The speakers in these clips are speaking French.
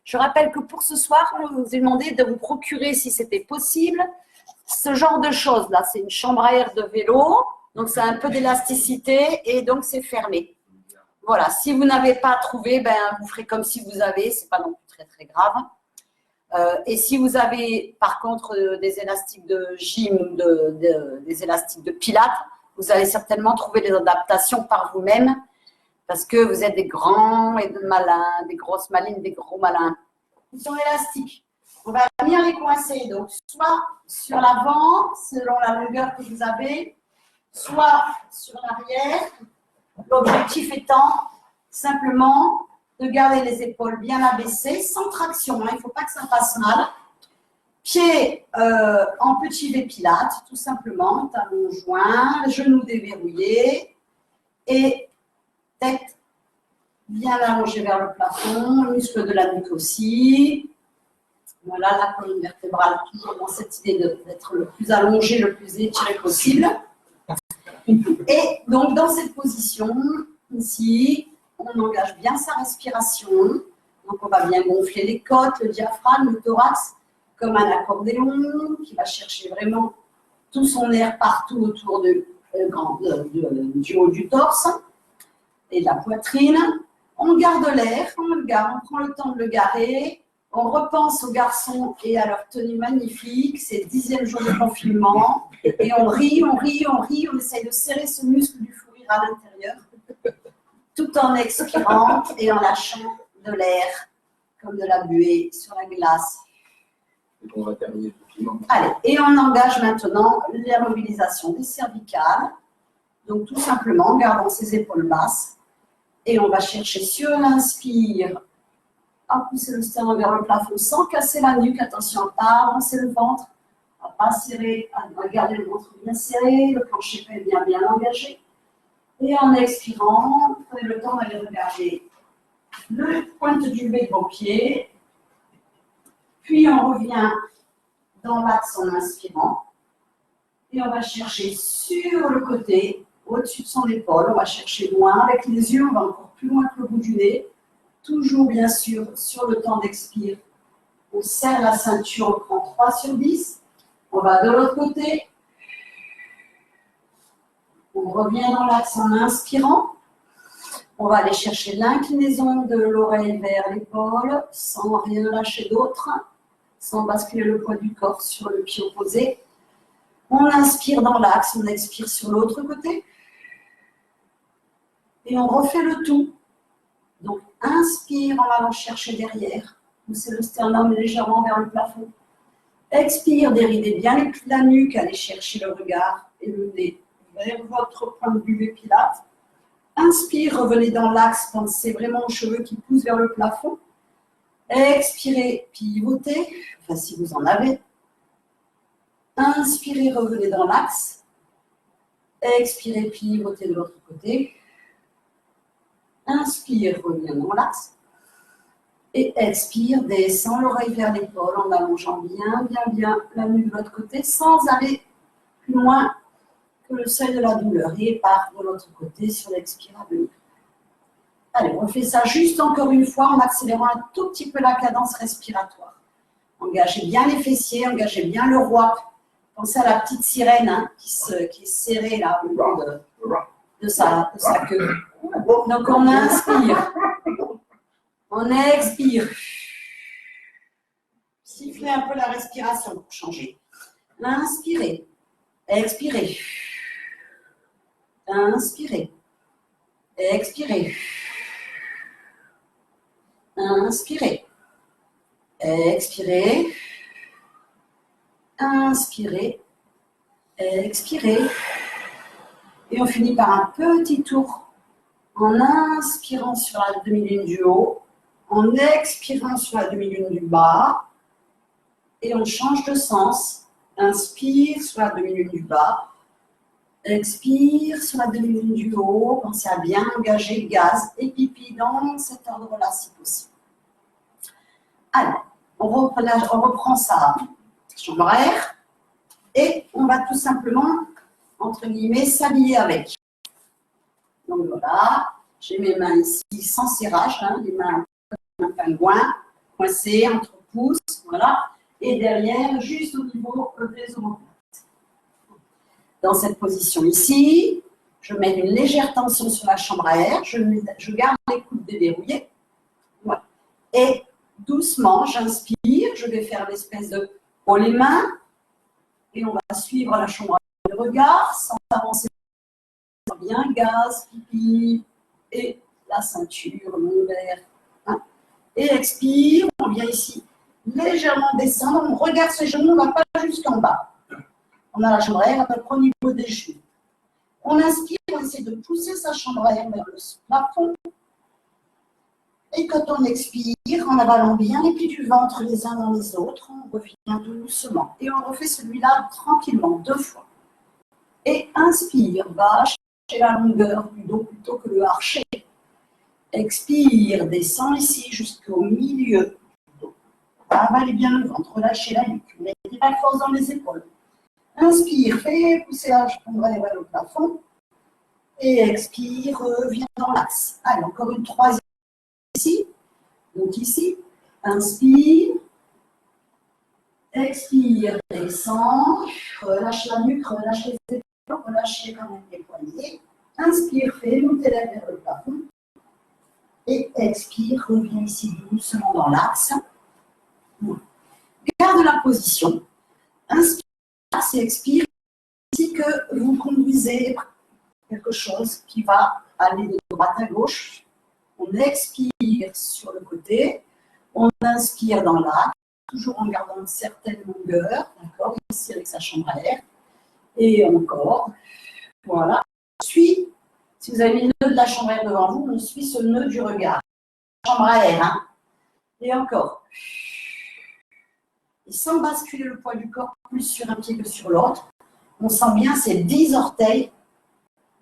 Je rappelle que pour ce soir, on vous a demandé de vous procurer, si c'était possible, ce genre de choses. Là, c'est une chambre à air de vélo, donc c'est un peu d'élasticité et donc c'est fermé. Voilà, si vous n'avez pas trouvé, ben, vous ferez comme si vous avez, c'est pas non plus très très grave. Et si vous avez par contre des élastiques de gym, des élastiques de pilates, vous allez certainement trouver les adaptations par vous-même parce que vous êtes des grands et de malins, des grosses malines, des gros malins. Ils sont élastiques. On va bien les coincer, donc soit sur l'avant, selon la longueur que vous avez, soit sur l'arrière. L'objectif étant simplement de garder les épaules bien abaissées, sans traction, hein, il ne faut pas que ça fasse mal. Pieds en petit V pilate, tout simplement, talons joints, genoux déverrouillés et tête bien allongée vers le plafond, muscles de la nuque aussi. Voilà, la colonne vertébrale, toujours dans cette idée d'être le plus allongé, le plus étiré possible. Et donc, dans cette position, ici, on engage bien sa respiration. Donc, on va bien gonfler les côtes, le diaphragme, le thorax, comme un accordéon qui va chercher vraiment tout son air partout autour du haut du torse et de la poitrine. On garde l'air, on le garde, on prend le temps de le garer. On repense aux garçons et à leur tenue magnifique, c'est le 10e jour de confinement, et on rit, on rit, on rit, on essaye de serrer ce muscle du fou rire à l'intérieur, tout en expirant et en lâchant de l'air, comme de la buée sur la glace. On va terminer. Allez, et on engage maintenant la mobilisation des cervicales, donc tout simplement en gardant ses épaules basses, et on va chercher sur l'inspire, à pousser le sternum vers le plafond sans casser la nuque. Attention à ne pas avancer le ventre, à ne pas serrer, à garder le ventre bien serré, le plancher bien engagé. Et en expirant, prenez le temps d'aller regarder le pointe du V de vos pieds. Puis on revient dans l'axe en inspirant. Et on va chercher sur le côté, au-dessus de son épaule. On va chercher loin. Avec les yeux, on va encore plus loin que le bout du nez. Toujours, bien sûr, sur le temps d'expire, on serre la ceinture, on prend 3 sur 10. On va de l'autre côté. On revient dans l'axe en inspirant. On va aller chercher l'inclinaison de l'oreille vers l'épaule, sans rien lâcher d'autre, sans basculer le poids du corps sur le pied opposé. On inspire dans l'axe, on expire sur l'autre côté. Et on refait le tout. Donc, inspire en allant chercher derrière, pousser le sternum légèrement vers le plafond. Expire, déridez bien la nuque, allez chercher le regard et le nez vers votre point de vue V pilate. Inspire, revenez dans l'axe, pensez vraiment aux cheveux qui poussent vers le plafond. Expirez, pivotez, enfin si vous en avez. Inspirez, revenez dans l'axe. Expirez, pivotez de l'autre côté. Inspire, reviens dans l'axe. Et expire, descend l'oreille vers l'épaule en allongeant bien la nuque de l'autre côté sans aller plus loin que le seuil de la douleur. Et part de l'autre côté sur l'expirable. Allez, on fait ça juste encore une fois en accélérant un tout petit peu la cadence respiratoire. Engagez bien les fessiers, engagez bien le roi. Pensez à la petite sirène hein, qui est serrée là au bout de sa queue. Donc on inspire, on expire. Sifflez un peu la respiration pour changer. Inspirez, expirez. Inspirez, expirez. Inspirez, expirez. Inspirez, expirez. Et on finit par un petit tour en inspirant sur la demi-lune du haut, en expirant sur la demi-lune du bas, et on change de sens. Inspire sur la demi-lune du bas, expire sur la demi-lune du haut, pensez à bien engager gaz et pipi dans cet ordre-là si possible. Alors, on reprend ça, chambre à air, et on va tout simplement, entre guillemets, s'habiller avec. Donc voilà, j'ai mes mains ici sans serrage, hein, les mains comme un pingouin. coincé entre pouces, voilà, et derrière, juste au niveau des omoplates. Dans cette position ici, je mets une légère tension sur la chambre à air, je garde les coudes déverrouillés, voilà. Et doucement, j'inspire, je vais faire l'espèce de haut les mains, et on va suivre la chambre à air du regard, sans avancer bien, gaz, pipi, et la ceinture, l'ovaire. Hein. Et expire, on vient ici légèrement descendre, on regarde ses genoux, on ne va pas jusqu'en bas. On a la chambre à air à peu près au niveau des genoux. On inspire, on essaie de pousser sa chambre à air vers le plafond. Et quand on expire, en avalant bien les plis du ventre les uns dans les autres, on revient doucement. Et on refait celui-là tranquillement, 2 fois. Et inspire, va chercher la longueur du dos plutôt que le archer. Expire, descend ici jusqu'au milieu du dos. Avalez bien le ventre, relâchez la nuque. Mettez la force dans les épaules. Inspire, fais pousser la jambe vers le plafond. Et expire, reviens dans l'axe. Allez, encore une troisième ici. Donc ici, inspire. Expire, descend. Relâche la nuque, relâche les épaules, relâchez quand même les poignets. Inspire, fais monter l'air vers le plafond. Et expire, reviens ici doucement dans l'axe. Garde la position. Inspire, et expire. Ici que vous conduisez quelque chose qui va aller de droite à gauche. On expire sur le côté. On inspire dans l'axe, toujours en gardant une certaine longueur. D'accord, ici avec sa chambre à air. Et encore. Voilà. Suit. Si vous avez mis le nœud de la chambre à air devant vous, on suit ce nœud du regard. Chambre à air. Hein. Et encore. Et sans basculer le poids du corps plus sur un pied que sur l'autre, on sent bien ces 10 orteils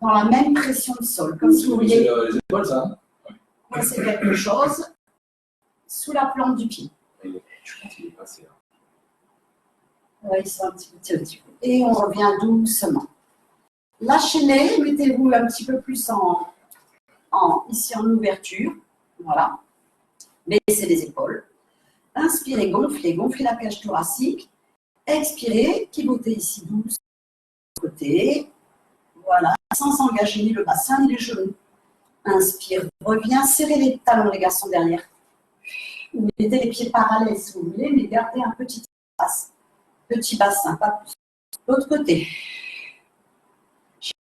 dans la même pression de sol. Comme si vous vouliez les épaules, ça. coincer quelque chose sous la plante du pied. Je pense qu'il est passé. Oui, ils sont un petit peu. Et on revient doucement. Lâchez-les, mettez-vous un petit peu plus ici en ouverture. Voilà. Baissez les épaules. Inspirez, gonflez la cage thoracique. Expirez, pivotez ici doucement côté. Voilà, sans s'engager ni le bassin ni les genoux. Inspire, reviens, serrez les talons les garçons derrière. Vous mettez les pieds parallèles si vous voulez, mais gardez un petit espace. Petit bassin, pas plus. L'autre côté.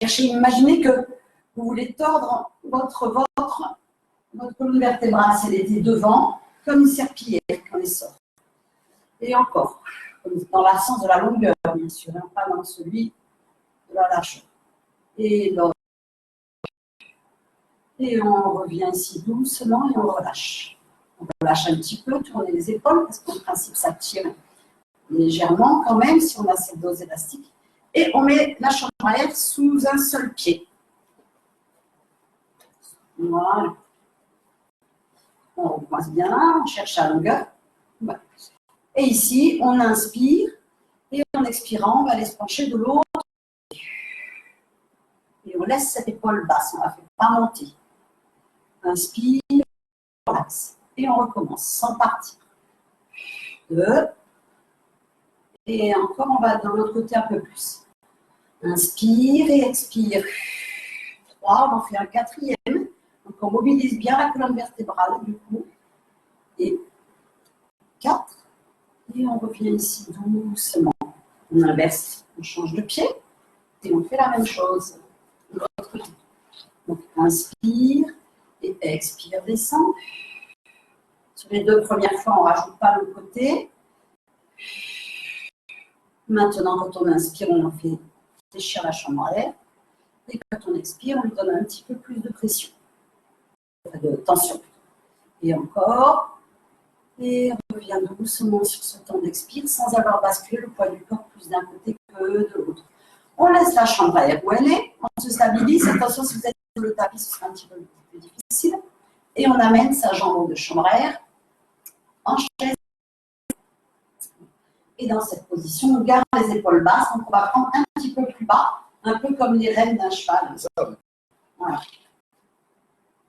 Cherchez, imaginez que vous voulez tordre votre colonne vertébrale, si elle était devant, comme une serpillière quand elle sort. Et encore, dans le sens de la longueur, bien sûr, hein, pas dans celui de la largeur. Et on revient ici doucement et on relâche. On relâche un petit peu, tourner les épaules, parce qu'en principe, ça tire légèrement quand même, si on a cette dose élastique. Et on met la chambre à air sous un seul pied. Voilà. On recoince bien, on cherche la longueur. Voilà. Et ici, on inspire, et en expirant, on va aller se pencher de l'autre. Et on laisse cette épaule basse, on ne la fait pas monter. Inspire, relaxe. Et on recommence, sans partir. 2. Et encore, on va dans l'autre côté un peu plus. Inspire et expire. 3, on en fait un 4e. Donc on mobilise bien la colonne vertébrale du coup. Et 4. Et on revient ici doucement. On inverse, on change de pied. Et on fait la même chose de l'autre côté. Donc inspire et expire, descend. Sur les 2 premières fois, on ne rajoute pas le côté. Maintenant, quand on inspire, on en fait fléchir la chambre à air. Et quand on expire, on lui donne un petit peu plus de pression. De tension. Et encore. Et on revient doucement sur ce temps d'expire sans avoir basculé le poids du corps plus d'un côté que de l'autre. On laisse la chambre à air où elle est. On se stabilise. Attention, si vous êtes sur le tapis, ce sera un petit peu plus difficile. Et on amène sa jambe de chambre à air en chaise. Et dans cette position, on garde les épaules basses. Donc, on va prendre un petit peu plus bas, un peu comme les rênes d'un cheval. Voilà.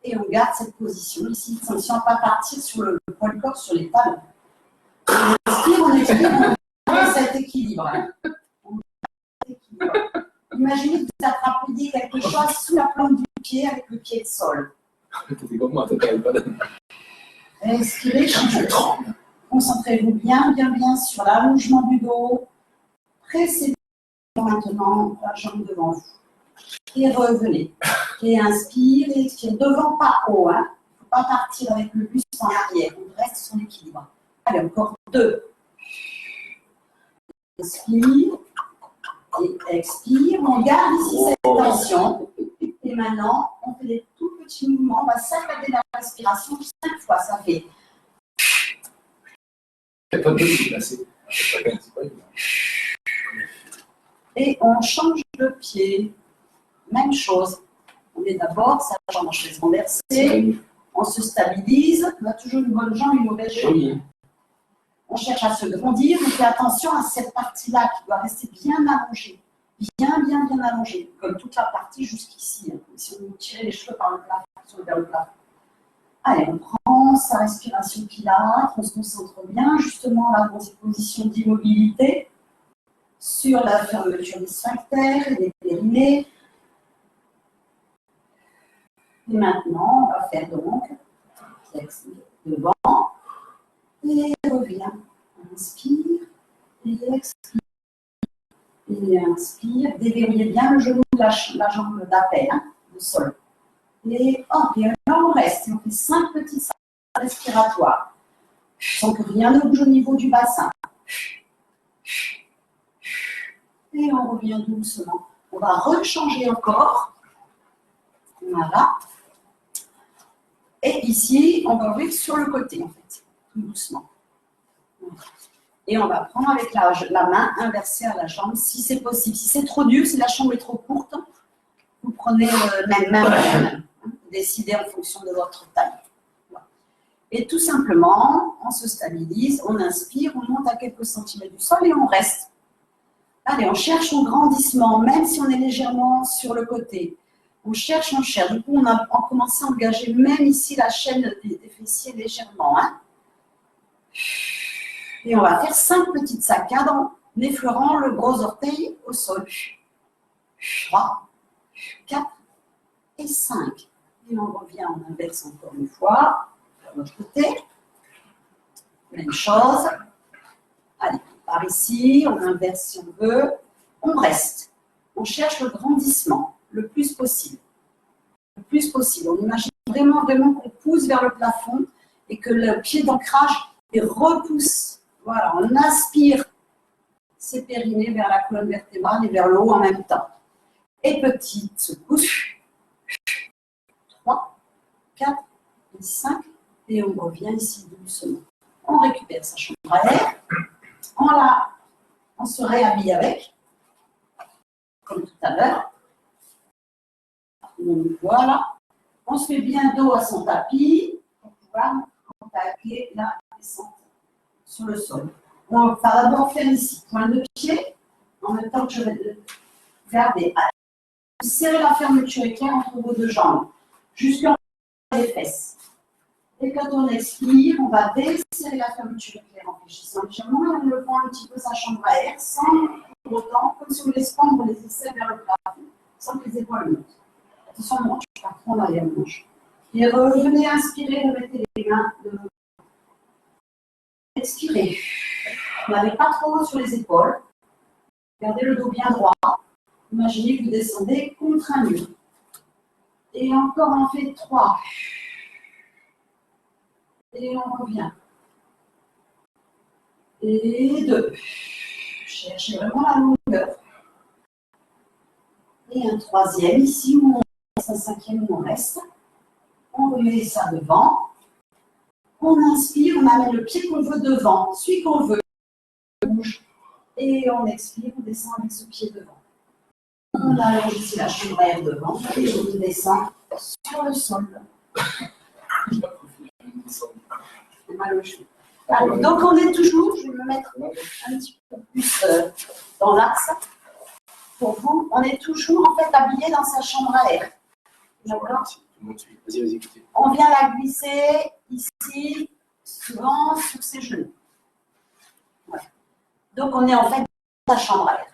Et on garde cette position ici. Attention à ne pas partir sur le poids du corps, sur les talons. On expire, on garde cet équilibre. Hein. On garde cet équilibre. Imaginez que vous attrapiez quelque chose sous la plante du pied avec le pied de sol. T'étais comme moi, t'étais pas de... Respirez, changez. Concentrez-vous bien sur l'allongement du dos. Pressez maintenant la jambe devant vous. Et revenez. Et inspire et expire. Devant, pas haut. Hein. Il ne faut pas partir avec le buste en arrière. On reste sur l'équilibre. Allez, encore 2. Inspire. Et expire. On garde ici cette tension. Et maintenant, on fait des tout petits mouvements. On va saccader la respiration 5 fois. Ça fait. Il n'y a pas de se placer. C'est pas évident. Et on change de pied. Même chose. On est d'abord, sa jambe en chaise renversée. On se stabilise. On a toujours une bonne jambe, une mauvaise jambe. Oui. On cherche à se grandir. On fait attention à cette partie-là qui doit rester bien allongée. Bien allongée. Comme toute la partie jusqu'ici. Hein. Si on tire les cheveux par le plafond, vers le plafond. Allez, on prend sa respiration pilate. On se concentre bien justement là dans cette position d'immobilité sur la fermeture des sphincters et des périnées. Et maintenant, on va faire donc devant et revient. Inspire et expire. Et inspire. Déverrouillez bien le genou de la jambe d'appel, hein, le sol. Et hop, et là on reste. On fait 5 petits cycles respiratoires sans que rien ne bouge au niveau du bassin. Et on revient doucement. On va rechanger encore. Voilà. Et ici, on va ouvrir sur le côté, en fait, tout doucement. Et on va prendre avec la main inversée à la jambe, si c'est possible. Si c'est trop dur, si la jambe est trop courte, vous prenez même. Vous décidez en fonction de votre taille. Voilà. Et tout simplement, on se stabilise, on inspire, on monte à quelques centimètres du sol et on reste. Allez, on cherche son grandissement, même si on est légèrement sur le côté. On cherche. Du coup, on a commencé à engager même ici la chaîne des fessiers légèrement. Hein. Et on va faire 5 petites saccades en effleurant le gros orteil au sol. 3, 4 et 5. Et on revient, on inverse encore une fois. De l'autre côté. Même chose. Allez, par ici, on inverse si on veut. On reste. On cherche le grandissement le plus possible. Le plus possible. On imagine vraiment qu'on pousse vers le plafond et que le pied d'ancrage repousse. Voilà, on aspire ses périnées vers la colonne vertébrale et vers le haut en même temps. Et petite secousse. 3, 4 et 5. Et on revient ici doucement. On récupère sa chambre à air. On se réhabille avec, comme tout à l'heure. Voilà. On se met bien dos à son tapis pour pouvoir attaquer la descente sur le sol. On va d'abord faire ici, point de pied, en même temps que je vais le garder. Serrez la fermeture éclair entre vos 2 jambes, jusqu'en les fesses. Et quand on expire, on va desserrer la fermeture éclair en fléchissant légèrement et en levant un petit peu sa chambre à air, sans pour autant, comme si on laisse prendre les aisselles vers le plafond, sans que les épaules montent. Attention, on monte, je ne vais pas prendre derrière le manche. Et revenez inspirer, remettez les mains devant. Expirez. N'allez pas trop haut sur les épaules. Gardez le dos bien droit. Imaginez que vous descendez contre un mur. Et encore, on fait 3. Et on revient. Et 2. Cherchez vraiment la longueur. Et un 3e ici où on reste, un 5e où on reste. On remet ça devant. On inspire, on amène le pied qu'on veut devant, celui qu'on veut, bouge. Et on expire, on descend avec ce pied devant. On allonge ici la chambre à air devant et on descend sur le sol. C'est mal au cheveu. Alors, donc on est toujours, je vais me mettre un petit peu plus dans l'axe. Pour vous, on est toujours en fait habillé dans sa chambre à air. D'accord ? Vas-y, vas-y, écoutez. On vient la glisser ici, souvent sur ses genoux. Voilà. Donc, on est en fait dans la chambre à air.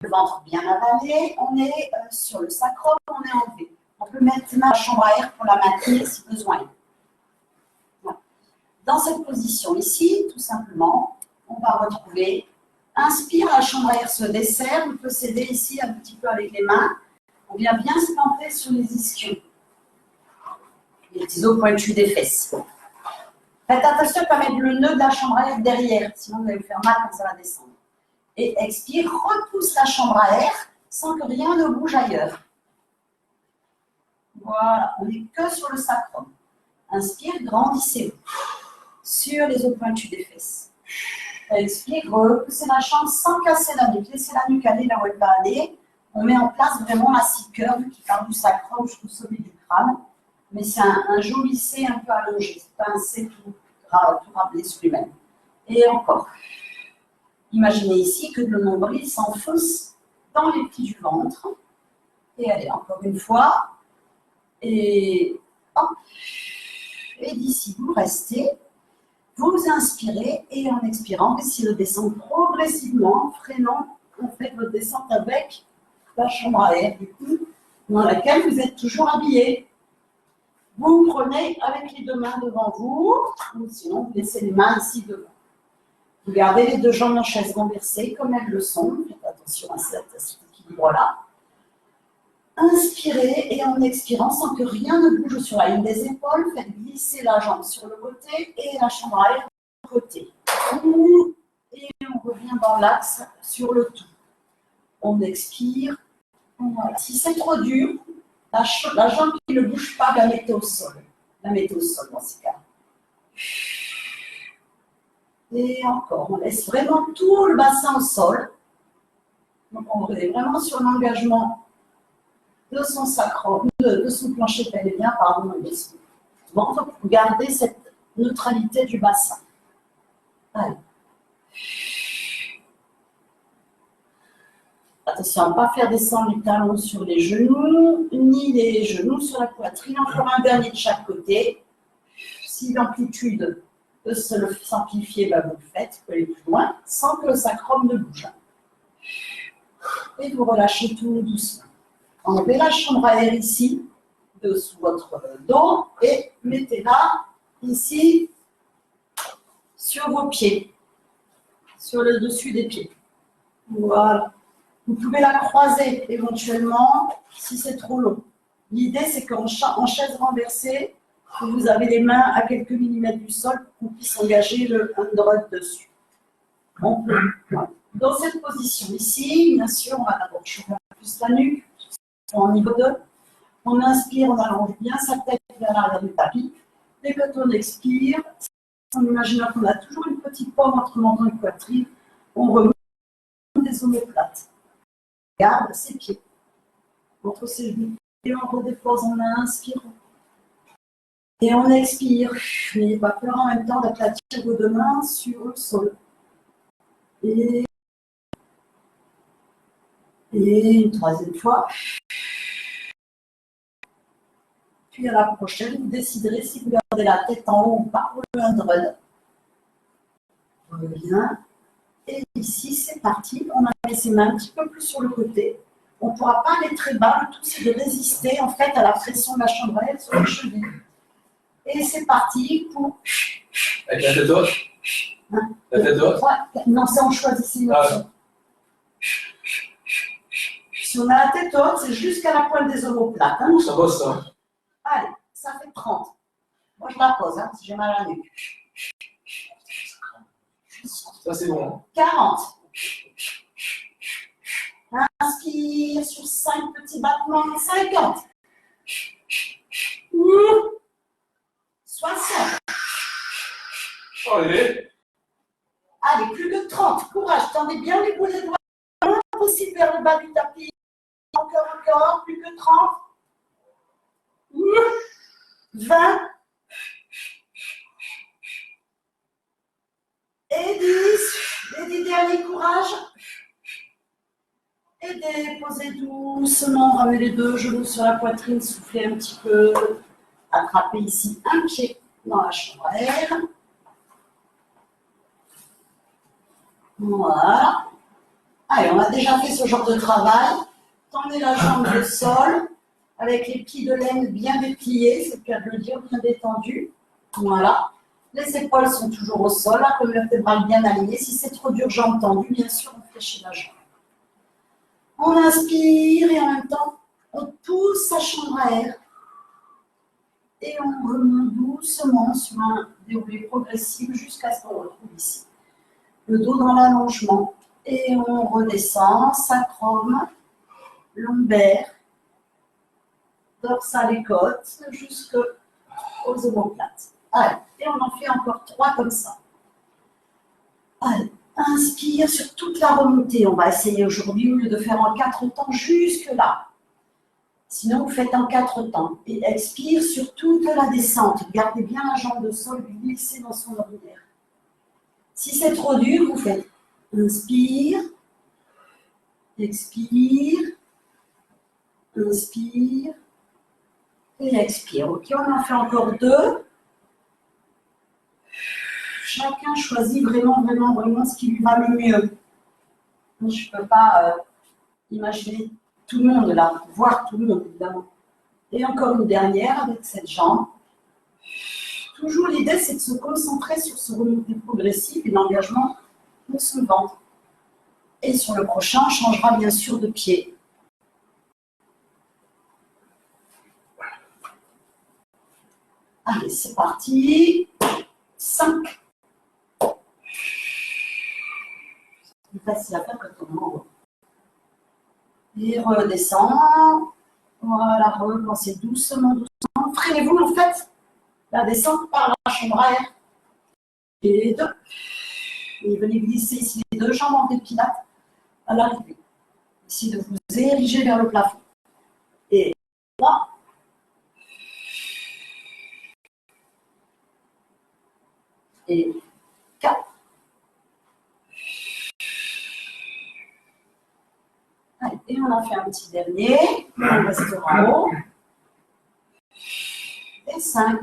Le ventre bien avalé, on est sur le sacrum, on est en V. On peut mettre la chambre à air pour la maintenir si besoin est. Voilà. Dans cette position ici, tout simplement, on va retrouver, inspire, la chambre à air se desserre, on peut s'aider ici un petit peu avec les mains. On vient bien se planter sur les ischions, les petits os pointus des fesses. Faites attention à mettre le nœud de la chambre à air derrière, sinon vous allez vous faire mal quand ça va descendre. Et expire, repousse la chambre à air sans que rien ne bouge ailleurs. Voilà, on n'est que sur le sacrum. Inspire, grandissez-vous sur les os pointus des fesses. Expire, repoussez la chambre sans casser la nuque. Laissez la nuque aller là où elle va aller. On met en place vraiment la C-curve qui part du sacrum jusqu'au sommet du crâne. Mais c'est un joli C un peu allongé. C'est pas un C tout râblé sur lui-même. Et encore. Imaginez ici que le nombril s'enfonce dans les plis du ventre. Et allez, encore une fois. Et hop. Et d'ici, vous restez. Vous inspirez et en expirant, essayez de descendre progressivement, freinant en fait votre descente avec la chambre à air, du coup, dans laquelle vous êtes toujours habillé. Vous prenez avec les deux mains devant vous, ou sinon vous laissez les mains ici devant. Vous gardez les deux jambes en chaise renversée comme elles le sont. Faites attention à cet équilibre-là. Inspirez et en expirant, sans que rien ne bouge sur la ligne des épaules, faites glisser la jambe sur le côté et la chambre à air sur le côté. Et on revient dans l'axe sur le tout. On expire. Voilà. Si c'est trop dur, la jambe qui ne bouge pas, la mettez au sol. La mettez au sol dans ce cas. Et encore, on laisse vraiment tout le bassin au sol. Donc on est vraiment sur l'engagement de son sacrum, de son plancher pelvien, pardon, de son ventre, pour garder cette neutralité du bassin. Allez. Attention à ne pas faire descendre les talons sur les genoux, ni les genoux sur la poitrine. Encore un dernier de chaque côté. Si l'amplitude peut s'amplifier, bah vous le faites, vous pouvez aller plus loin, sans que le sacrum ne bouge. Et vous relâchez tout doucement. Enlevez la chambre à air ici, dessous votre dos, et mettez-la ici, sur vos pieds, sur le dessus des pieds. Voilà. Vous pouvez la croiser éventuellement si c'est trop long. L'idée, c'est qu'en chaise renversée, vous avez les mains à quelques millimètres du sol pour qu'on puisse engager le underhook dessus. Bon. Voilà. Dans cette position ici, bien sûr, on va d'abord chauffer un peu plus la nuque. En niveau 2, on inspire, on allonge bien sa tête vers l'arrière du tapis. Dès que on expire, en imaginant qu'on a toujours une petite pomme entre menton et poitrine, on remonte des omoplates. Garde ses pieds entre ses genoux et on redépose en inspirant. Et on expire. N'ayez pas peur en même temps d'aplatir vos deux mains sur le sol. Et une troisième fois. Puis à la prochaine, vous déciderez si vous gardez la tête en haut ou pas pour le underhead. Bien. Et ici, c'est parti. On a mis ses mains un petit peu plus sur le côté. On ne pourra pas aller très bas. Le tout, c'est de résister en fait à la pression de la chambre à air sur les chevilles. Et c'est parti pour. Avec la tête haute. Hein? La tête haute. Ouais. Non, ça on choisit une option. Si on a la tête haute, c'est jusqu'à la pointe des omoplates. Hein? Ça bosse ça. Allez, ça fait 30. Moi, je la pose, hein, si j'ai mal à la nuque. Ça, c'est bon. 40. Inspire sur 5 petits battements. 50. 60. Allez. Allez, plus que 30. Courage, tendez bien les boulets de doigts. Le moins possible vers le bas du tapis. Encore, plus que 30. 20. Et 10. Les 10 derniers, courage. Et déposez doucement, ramenez les deux genoux sur la poitrine, soufflez un petit peu. Attrapez ici un pied dans la chambre à air. Voilà. Allez, on a déjà fait ce genre de travail. Tendez la jambe au sol avec les pieds de laine bien dépliés, c'est le cas de le dire, bien détendus. Voilà. Les épaules sont toujours au sol, la colonne vertébrale bien alignée. Si c'est trop dur, jambes tendues, bien sûr, on fléchit la jambe. On inspire et en même temps, on pousse sa chambre à air. Et on remonte doucement sur un déroulé progressif jusqu'à ce qu'on retrouve ici. Le dos dans l'allongement. Et on redescend, sacrum, lombaire, dorsale et côte, jusqu'aux omoplates. Allez, et on en fait encore 3 comme ça. Allez, inspire sur toute la remontée. On va essayer aujourd'hui, au lieu de faire en 4 temps, jusque là. Sinon, vous faites en 4 temps. Et expire sur toute la descente. Gardez bien la jambe de sol, glissez dans son ordinaire. Si c'est trop dur, vous faites inspire, expire, inspire et expire. Ok, on en fait encore 2. Chacun choisit vraiment ce qui lui va le mieux. Je ne peux pas imaginer tout le monde là, voir tout le monde évidemment. Et encore une dernière avec cette jambe. Toujours l'idée, c'est de se concentrer sur ce remontée progressive et l'engagement pour son ventre. Et sur le prochain, on changera bien sûr de pied. Allez, c'est parti. 5. C'est facile à faire quand on monte. Et redescend. Voilà, recommencez doucement. Freinez-vous en fait. La descente par la chambre à air. Et 2. Et venez glisser ici les 2 jambes en dépilates à l'arrivée. Essayez de vous ériger vers le plafond. Et 3. Et 4. Allez, et on en fait un petit dernier. On restera en haut. Et 5.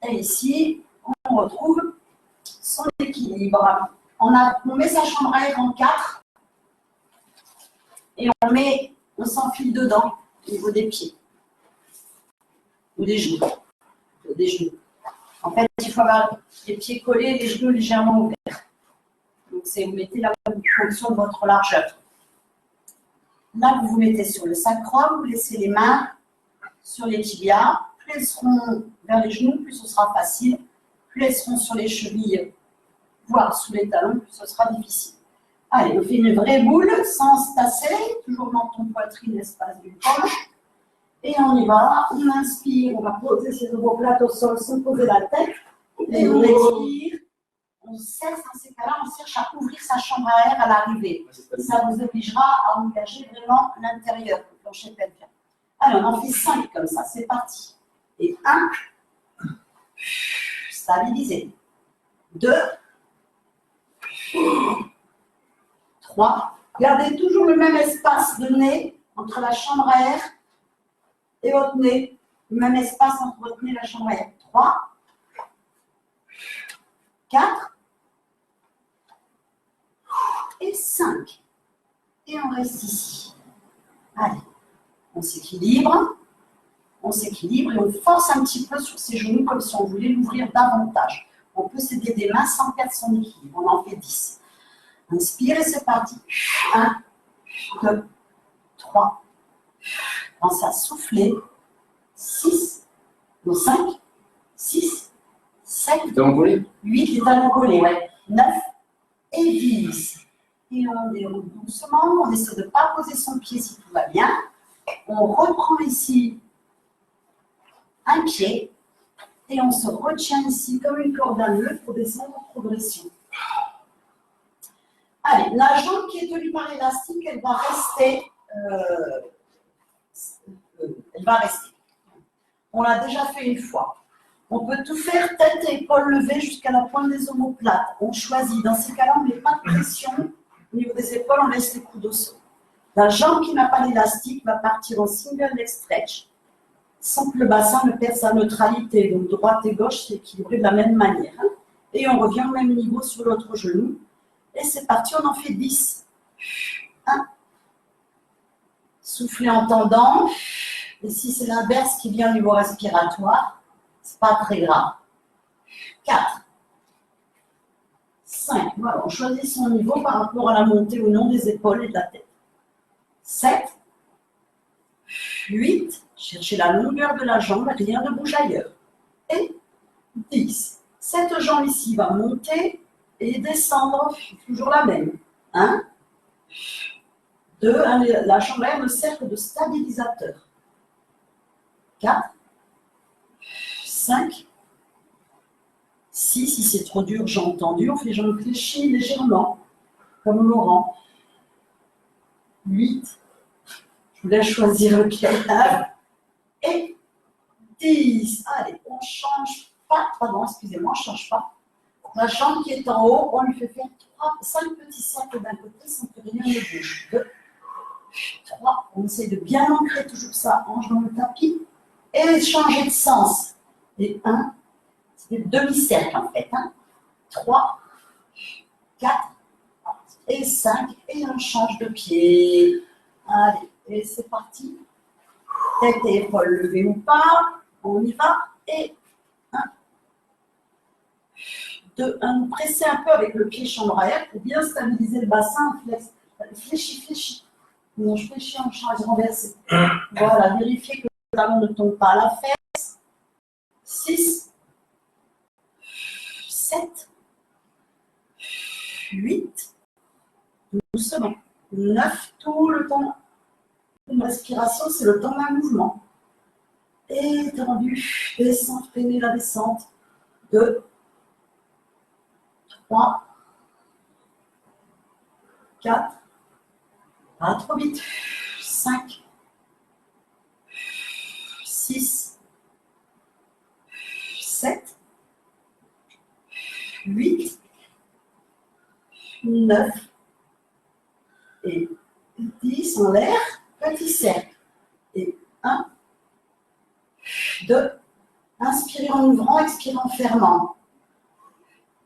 Et ici, on retrouve son équilibre. On met sa chambre à air en 4 et on s'enfile dedans au niveau des pieds ou des genoux. En fait, il faut avoir les pieds collés, les genoux légèrement ouverts. Donc, vous mettez la fonction de votre largeur. Là, vous vous mettez sur le sacrum, vous laissez les mains sur les tibias. Plus elles seront vers les genoux, plus ce sera facile. Plus elles seront sur les chevilles, voire sous les talons, plus ce sera difficile. Allez, on fait une vraie boule sans se tasser, toujours menton poitrine, espace du corps. Et on y va, on inspire, on va poser ses omoplates au sol sans poser la tête. Et on expire, on cesse dans ces cas-là, on cherche à ouvrir sa chambre à air à l'arrivée. Ça vous obligera à engager vraiment l'intérieur, le plancher pelvien. Allez, on en fait 5 comme ça, c'est parti. Et 1, stabilisez. 2, 3. Gardez toujours le même espace de nez entre la chambre à air et votre nez. Le même espace entre votre nez et la chambre à air. 3, 4 et 5. Et on reste ici. Allez, on s'équilibre et on force un petit peu sur ses genoux comme si on voulait l'ouvrir davantage. On peut s'aider des mains sans perdre son équilibre. On en fait 10. Inspirez, c'est parti. 1, 2, 3. Pensez à souffler. 6, 5, 6, 7, 8, les talons collés, ouais. 9 et 10. Et on déroule doucement. On essaie de ne pas poser son pied si tout va bien. On reprend ici un pied et on se retient ici comme une corde à nœud pour descendre en progression. Allez, la jambe qui est tenue par l'élastique, elle va rester. On l'a déjà fait une fois. On peut tout faire tête et épaules levées jusqu'à la pointe des omoplates. On choisit. Dans ces cas-là, on ne met pas de pression. Au niveau des épaules, on laisse les coudes au sol. La jambe qui n'a pas d'élastique va partir en single leg stretch sans que le bassin ne perde sa neutralité. Donc droite et gauche, c'est équilibré de la même manière. Hein. Et on revient au même niveau sur l'autre genou. Et c'est parti, on en fait 10. 1. Soufflez en tendant. Et si c'est l'inverse qui vient au niveau respiratoire, c'est pas très grave. 4. 5. Voilà, on choisit son niveau par rapport à la montée ou non des épaules et de la tête. 7. 8. Cherchez la longueur de la jambe, rien ne bouge ailleurs. Et 10. Cette jambe ici va monter et descendre, toujours la même. 1. 2. La jambe arrière ne sert que de stabilisateur. 4. 5. 6. Si c'est trop dur, j'ai entendu, on fait jambes fléchies légèrement, comme Laurent. 8. Je vous laisse choisir lequel. Et 10. Allez, on ne change pas. Pardon, excusez-moi, on ne change pas. La jambe qui est en haut, on lui fait faire 5 petits cercles d'un côté sans que rien ne bouge. 2, 3. On essaie de bien ancrer toujours sa hanche dans le tapis. Et changer de sens. Et 1. C'est des demi-cercles en fait. 3, 4 et 5. Et on change de pied. Allez, et c'est parti. Tête et épaules levées ou pas. On y va. Et 1, 2, 1. Pressez un peu avec le pied chambre arrière pour bien stabiliser le bassin. Fléchis. Non, je fléchis en charge renversée. Voilà, vérifiez que le talon ne tombe pas à la fesse. 6, 7, 8, doucement. 9, tout le temps. Une respiration, c'est le temps d'un mouvement. Étendu, descente, freiner la descente. 2, 3, 4, pas trop vite. 5, 6, 7, 8, 9 et 10 en l'air, petit cercle. Et 1, 2, inspirez en ouvrant, expirez en fermant.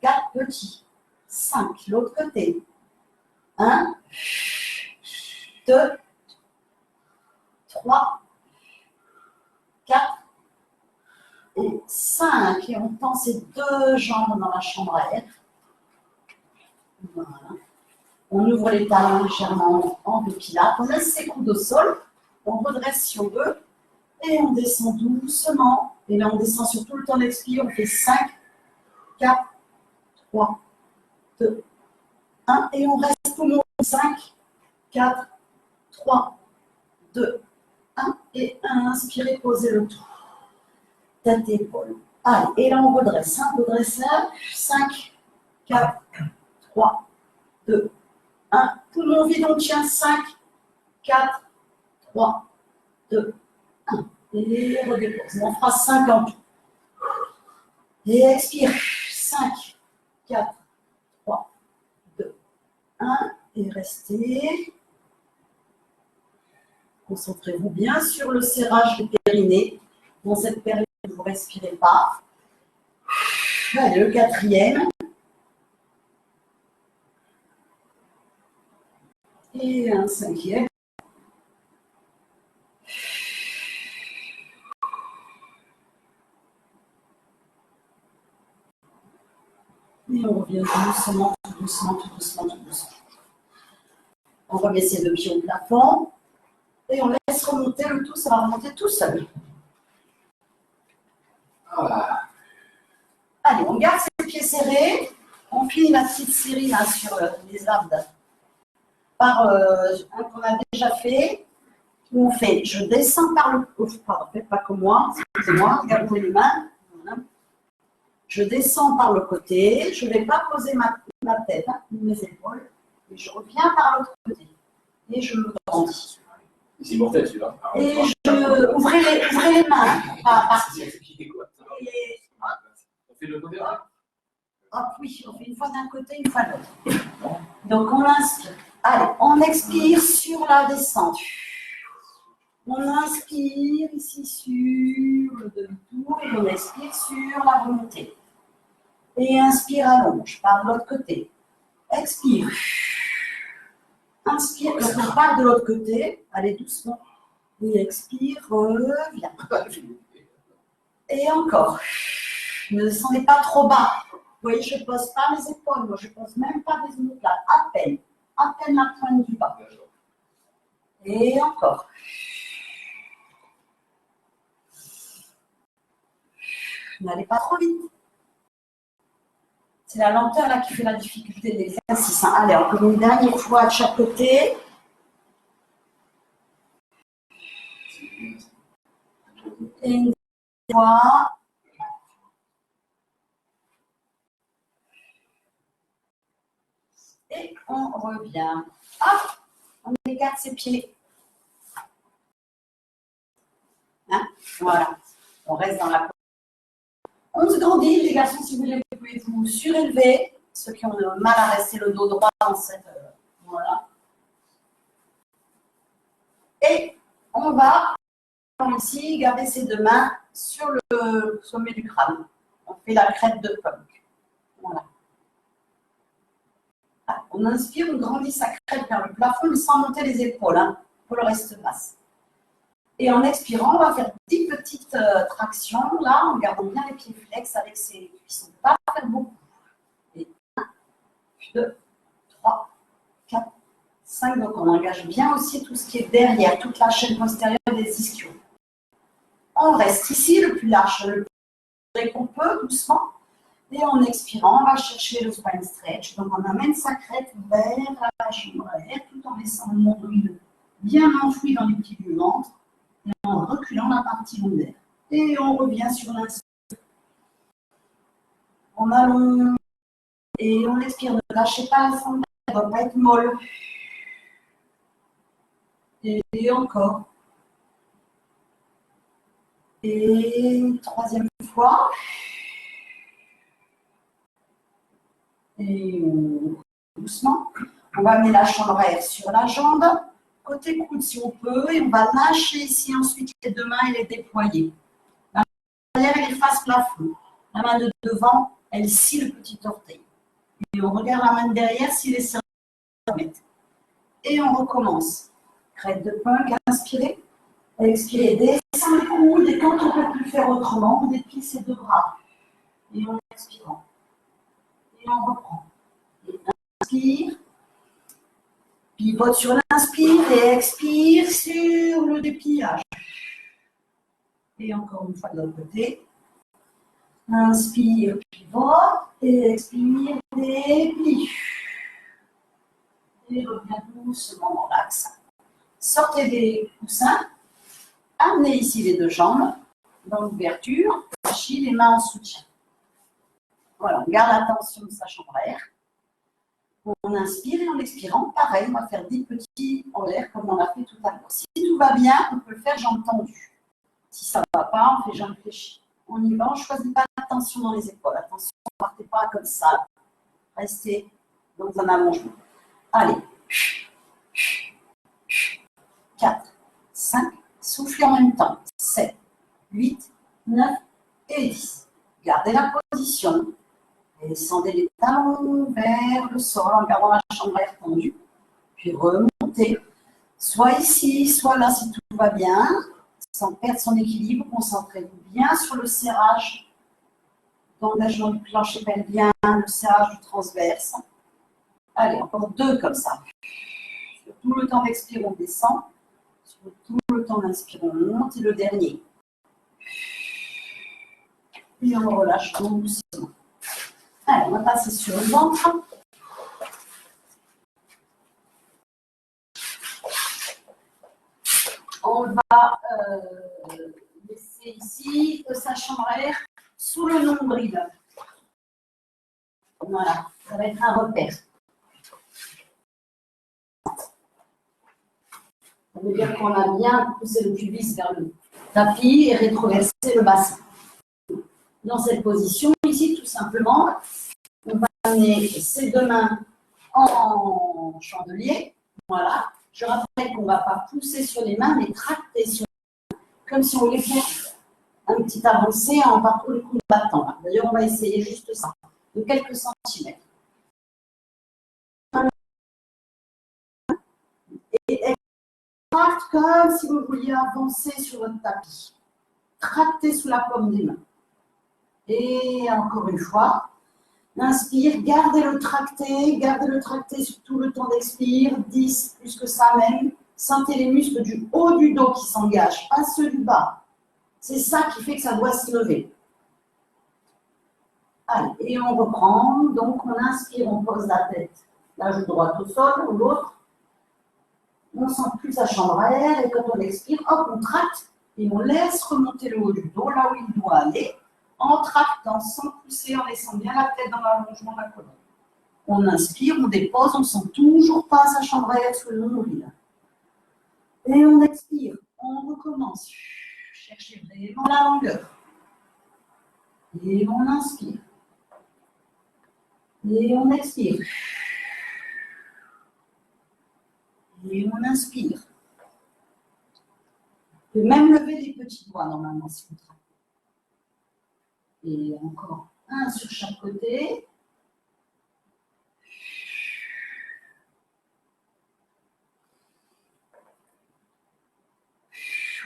4 petits. 5, l'autre côté. 1, 2, 3, 4 et 5. Et on tend ces deux jambes dans la chambre à air. Voilà. On ouvre les talons légèrement en deux pilates. On laisse ses coudes au sol. On redresse si on veut. Et on descend doucement. Et là, on descend sur tout le temps d'expire. On fait 5, 4, 3, 2, 1. Et on reste tout le monde. 5, 4, 3, 2, 1. Et 1. Inspirez, posez le tout. Tête et épaule. Allez, et là, on redresse. Redressage. 5, 4, 3, 2, 1. Tout le monde vide, on tient. 5, 4, 3, 2, 1. Et redépose. On fera 5 en tout. Et expire. 5, 4, 3, 2, 1. Et restez. Concentrez-vous bien sur le serrage du périnée. Dans cette période, vous ne respirez pas. Allez, le 4e. Et un 5e. Et on revient doucement, tout doucement. On remet ses deux pieds au plafond. Et on laisse remonter le tout, ça va remonter tout seul. Voilà. Allez, on garde ses pieds serrés. On finit la petite série là, sur les abdos par un qu'on a déjà fait. On fait, je descends par le... pardon, faites pas comme moi, excusez-moi, regardez les mains. Voilà. Je descends par le côté, je ne vais pas poser ma tête, mes épaules, et je reviens par l'autre côté. Et je me grandis. C'est mortel celui-là. Et je ouvrez les mains. On fait de l'autre côté. Hop, oui, on fait une fois d'un côté, une fois de l'autre. Donc on inspire. Allez, on expire sur la descente. On inspire ici sur le demi-tour et on expire sur la remontée. Et inspire, allonge par l'autre côté. Expire. Inspire, donc on part de l'autre côté. Allez doucement. Et expire, reviens. Et encore. Ne descendez pas trop bas. Vous voyez, je ne pose pas mes épaules. Moi, je ne pose même pas mes omoplates. À peine la pointe du bas. Et encore. N'allez pas trop vite. C'est la lenteur là qui fait la difficulté de l'exercice. Allez, encore une dernière fois de chaque côté. Et une dernière fois. Et on revient. Hop, on écarte ses pieds. Hein, voilà. On reste dans la. On se grandit, les garçons, si vous voulez, vous pouvez vous surélever. Ceux qui ont mal à rester le dos droit dans cette. Voilà. Et on va, comme ici, garder ses deux mains sur le sommet du crâne. On fait la crête de punk. Voilà. On inspire, on grandit sa crête vers le plafond, mais sans monter les épaules, hein, pour le reste basse. Et en expirant, on va faire 10 petites tractions, là, en gardant bien les pieds flex avec ses cuissons. Pas faire beaucoup. Et 1, 2, 3, 4, 5. Donc, on engage bien aussi tout ce qui est derrière, toute la chaîne postérieure des ischios. On reste ici, le plus large, le plus qu'on peut, doucement. Et en expirant, on va chercher le spine stretch. Donc, on amène sa crête vers la jambe arrière, tout en laissant le nombril bien enfoui dans les pieds du ventre. Et en reculant la partie lombaire. Et on revient sur l'inspire. On allonge et on expire. Ne lâchez pas la sandaille, elle ne doit pas être molle. Et encore. Et troisième fois. Et doucement. On va amener la chambre arrière sur la jambe. Côté coude si on peut, et on va lâcher ici ensuite les deux mains et les déployer. La main derrière, elle est face plafond. La main de devant, elle scie le petit orteil. Et on regarde la main de derrière si les cervicales se remettent. Et on recommence. Crête de punk, inspirez. Expirez, descend les coudes, et quand on ne peut plus faire autrement, on déplie ses deux bras. Et on expire. Et on reprend. Et inspire. Pivote sur l'inspire et expire sur le dépliage. Et encore une fois de l'autre côté. Inspire, pivote et expire, déplie. Et reviens doucement dans l'axe. Sortez des coussins. Amenez ici les deux jambes dans l'ouverture. Lâchez les mains en soutien. Voilà, on garde la tension de sa chambre à air. On inspire et en expirant, pareil, on va faire 10 petits en l'air comme on a fait tout à l'heure. Si tout va bien, on peut le faire jambes tendues. Si ça ne va pas, on fait jambes fléchies. On y va, on ne choisit pas la tension dans les épaules. Attention, ne partez pas comme ça. Restez dans un allongement. Allez. 4, 5, soufflez en même temps. 7, 8, 9 et 10. Gardez la position. Descendez les talons vers le sol en gardant la chambre à air tendue. Puis remontez. Soit ici, soit là si tout va bien. Sans perdre son équilibre, concentrez-vous bien sur le serrage d'engagement du plancher pelvien, le serrage du transverse. Allez, encore 2 comme ça. Sur tout le temps d'expire, on descend. Sur tout le temps d'inspire, on monte. Et le dernier. Puis on relâche doucement. Allez, on va passer sur le ventre. On va laisser ici sa chambre à air sous le nombril. Voilà, ça va être un repère. Ça veut dire qu'on a bien poussé le pubis vers le tapis et rétroversé le bassin. Dans cette position, ici, tout simplement, on va amener ses deux mains en chandelier. Voilà. Je rappelle qu'on ne va pas pousser sur les mains, mais tracter sur les mains, comme si on voulait faire un petit avancé en parcours le combattant. D'ailleurs, on va essayer juste ça, de quelques centimètres. Et tracte comme si vous vouliez avancer sur votre tapis. Tractez sous la paume des mains. Et encore une fois, inspire, gardez le tracté sur tout le temps d'expire, 10, plus que ça même. Sentez les muscles du haut du dos qui s'engagent, pas ceux du bas. C'est ça qui fait que ça doit se lever. Allez, et on reprend. Donc, on inspire, on pose la tête, la joue droite au sol, ou l'autre. On sent plus sa chambre à air, et quand on expire, hop, on tracte, et on laisse remonter le haut du dos, là où il doit aller, en tractant, sans pousser, en laissant bien la tête dans l'allongement de la colonne. On inspire, on dépose, on ne sent toujours pas sa chambre à air sous le nombril. Et on expire, on recommence. Cherchez vraiment la longueur. Et on inspire. Et on expire. Et on inspire. Vous pouvez même lever les petits doigts normalement si vous travaillez. Et encore un sur chaque côté.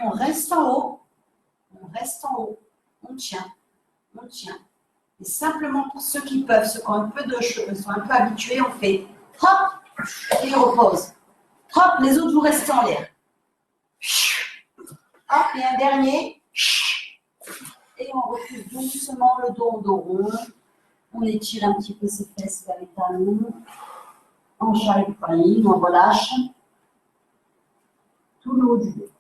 On reste en haut. On reste en haut. On tient. On tient. Et simplement pour ceux qui peuvent, ceux qui ont un peu de cheveux, sont un peu habitués, on fait hop et on repose. Hop, les autres vous restez en l'air. Hop, et un dernier. Et on repousse doucement le dos rond. On étire un petit peu ses fesses vers les talons. On charge le poignet, on relâche. Tout le haut du dos.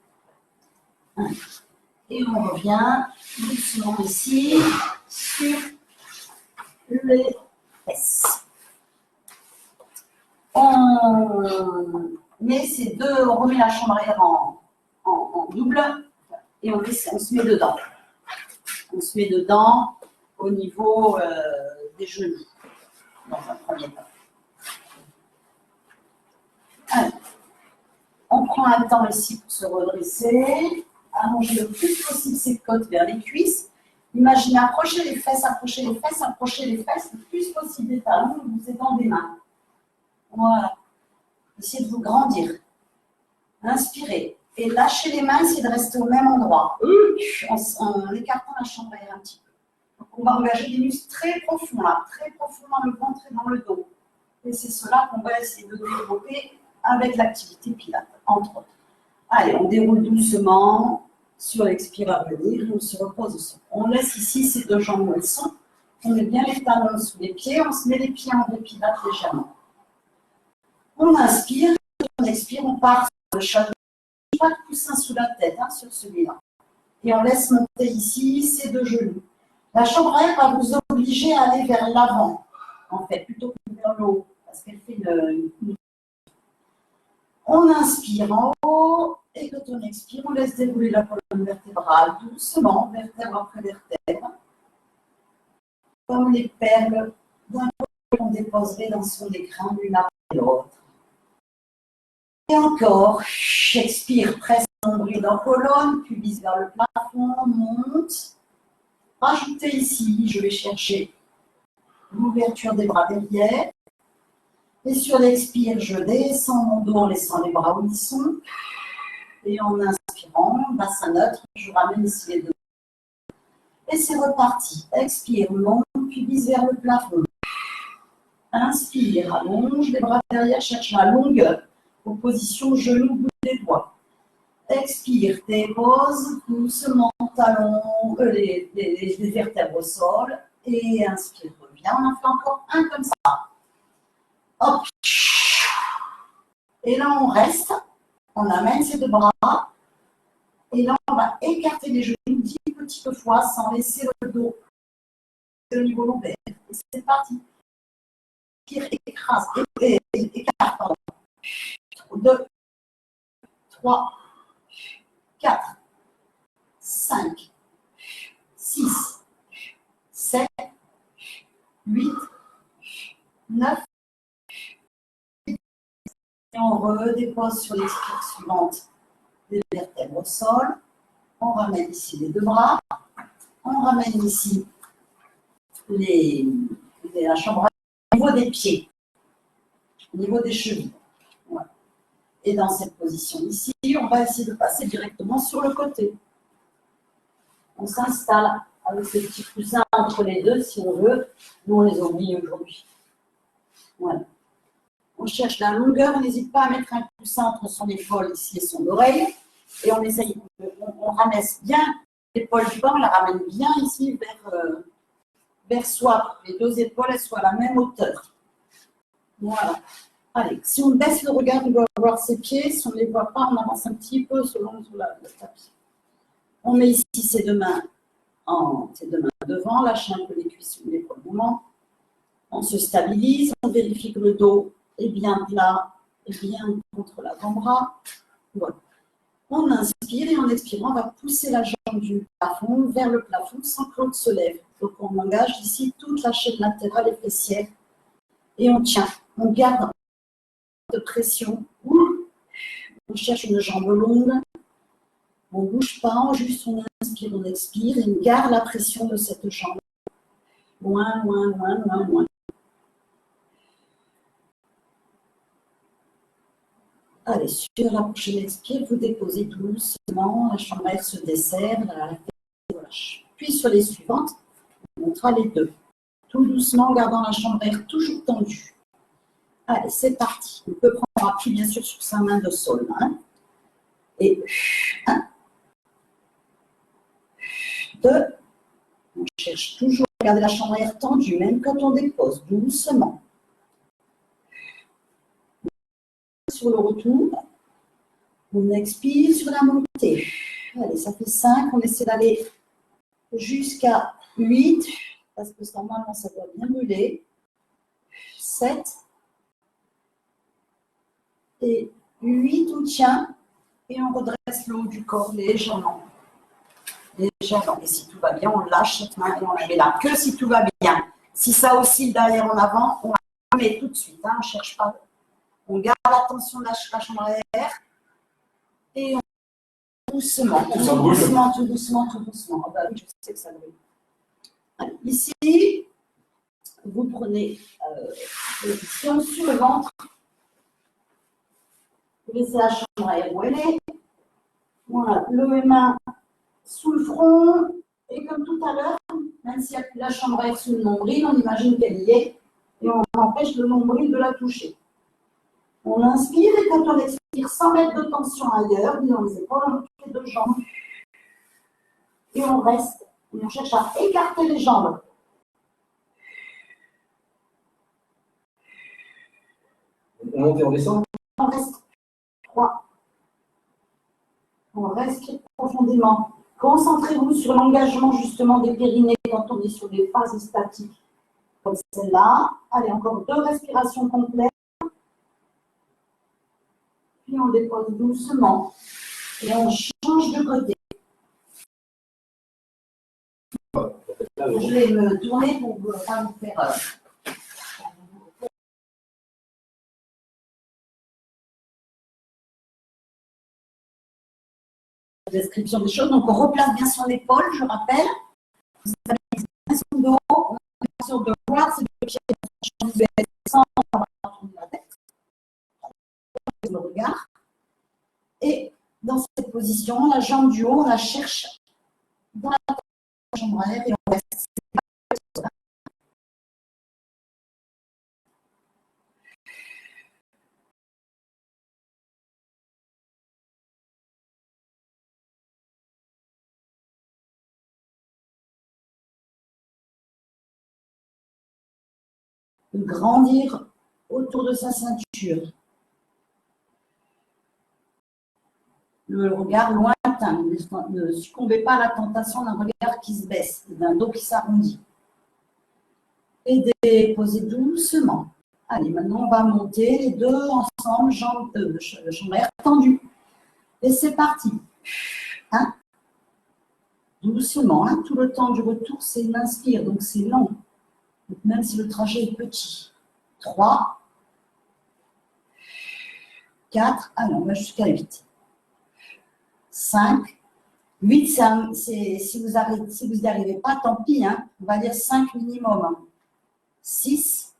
Et on revient doucement ici sur les fesses. On met ces deux, on remet la chambre à air en double et on se met dedans. On se met dedans au niveau des genoux, dans un premier temps. Alors, on prend un temps ici pour se redresser, allonger le plus possible ses côtes vers les cuisses. Imaginez approcher les fesses, approcher les fesses, approcher les fesses le plus possible des talons, vous aidant des mains. Voilà. Essayez de vous grandir. Inspirez. Et lâchez les mains, essayez de rester au même endroit. En écartant la chambre à air un petit peu. Donc, on va engager des muscles très profonds là, très profonds dans le ventre et dans le dos. Et c'est cela qu'on va essayer de développer avec l'activité Pilates, entre autres. Allez, on déroule doucement sur l'expire à venir et on se repose au sol. On laisse ici ces deux jambes où elles sont. On met bien les talons sous les pieds, on se met les pieds en Pilates légèrement. On inspire, on expire, on part sur le chapeau. Pas de coussin sous la tête sur celui-là. Et on laisse monter ici ces deux genoux. La chambre à air va vous obliger à aller vers l'avant, en fait, plutôt que vers le haut, parce qu'elle fait une... On inspire en haut, et quand on expire, on laisse dérouler la colonne vertébrale doucement, vertèbre après vertèbre, comme les perles d'un côté qu'on déposerait dans son écrin l'une après l'autre. Et encore, j'expire, presse le nombril dans la colonne, pubis vers le plafond, monte. Rajoutez ici, je vais chercher l'ouverture des bras derrière. Et sur l'expire, je descends mon dos en laissant les bras où ils sont. Et en inspirant, bassin neutre, je ramène ici les deux. Et c'est reparti. Expire, monte, pubis vers le plafond. Inspire, allonge les bras derrière, cherche la longueur. Position genou, bout des doigts. Expire, dépose doucement talons, les vertèbres au sol. Et inspire, reviens. On en fait encore un comme ça. Hop. Et là, on reste. On amène ces deux bras. Et là, on va écarter les genoux 10 petites fois sans laisser le dos au niveau lombaire. Et c'est parti. Écrase, écarte, pardon. 2, 3, 4, 5, 6, 7, 8, 9, on redépose sur l'expire suivante les vertèbres au sol. On ramène ici les deux bras. On ramène ici la chambre au niveau des pieds, au niveau des chevilles. Voilà. Et dans cette position ici, on va essayer de passer directement sur le côté. On s'installe avec ce petit coussin entre les deux si on veut. Nous, on les oublie aujourd'hui. Voilà. On cherche la longueur, on n'hésite pas à mettre un coussin entre son épaule ici et son oreille. Et on essaye, on ramesse bien l'épaule du bas, on la ramène bien ici vers soi. Les deux épaules, elles soient à la même hauteur. Voilà. Allez, si on baisse le regard, on doit voir ses pieds. Si on ne les voit pas, on avance un petit peu selon le tapis. On met ici ses deux mains devant, lâche un peu les cuisses sur l'épaule mouvement. On se stabilise, on vérifie que le dos est bien plat et bien contre l'avant-bras. Voilà. On inspire et en expirant, on va pousser la jambe du plafond vers le plafond sans que l'autre se lève. Donc on engage ici toute la chaîne latérale et fessière et on tient. On garde de pression. On cherche une jambe longue. On ne bouge pas, juste on inspire, on expire et on garde la pression de cette jambe. Loin, loin, loin, loin, loin. Allez, sur la prochaine expire, vous déposez doucement, la chambre à air se desserre, la tête se relâche. Puis sur les suivantes, on montrera les deux. Tout doucement, en gardant la chambre à air toujours tendue. Allez, c'est parti. On peut prendre appui, bien sûr, sur sa main de sol. Hein. Et 1, 2. On cherche toujours à garder la chambre à air tendue, même quand on dépose, doucement. Sur le retour, on expire sur la montée. Allez, ça fait 5. On essaie d'aller jusqu'à 8, parce que normalement, ça doit bien brûler. 7. Et 8, on tient. Et on redresse le haut du corps légèrement. Légèrement. Et si tout va bien, on lâche cette main et on la met là. Que si tout va bien. Si ça oscille derrière en avant, on la met tout de suite. Hein, on ne cherche pas. On garde l'attention de la chambre à air. Et on doucement, tout doucement, tout doucement, tout doucement. Ah bah oui, je sais que ça brûle. Allez, ici, vous prenez position sur le ventre. Vous laissez la chambre à air où elle est. Voilà, les mains sous le front. Et comme tout à l'heure, même s'il n'y a plus la chambre à air sous le nombril, on imagine qu'elle y est. Et on empêche le nombril de la toucher. On inspire et quand on expire, sans mettre de tension ailleurs, ni dans les épaules, on touche les deux jambes. Et on reste. Et on cherche à écarter les jambes. On monte et on descend. On reste 3. On respire profondément. Concentrez-vous sur l'engagement justement des périnées quand on est sur des phases statiques comme celle-là. Allez, encore 2 respirations complètes. Puis on dépose doucement et on change de côté. Je vais me tourner pour vous faire description des choses. Donc, on replace bien son épaule, je rappelle. Vous avez une extension de haut, on a l'impression de voir ces deux pieds sans avoir tourné la tête. Le regard. Et dans cette position, la jambe du haut, on la cherche dans la chambre à air et on reste. De grandir autour de sa ceinture. Le regard lointain. Ne succombez pas à la tentation d'un regard qui se baisse, d'un dos qui s'arrondit. Et déposez doucement. Allez, maintenant on va monter les deux ensemble, jambe à air tendue. Et c'est parti. 1. Doucement, hein, tout le temps du retour, c'est une inspire, donc c'est long. Même si le trajet est petit. 3. 4, ah non, on va jusqu'à 8. 5, 8, si vous n'y arrivez pas, tant pis, hein, on va dire 5 minimum. 6,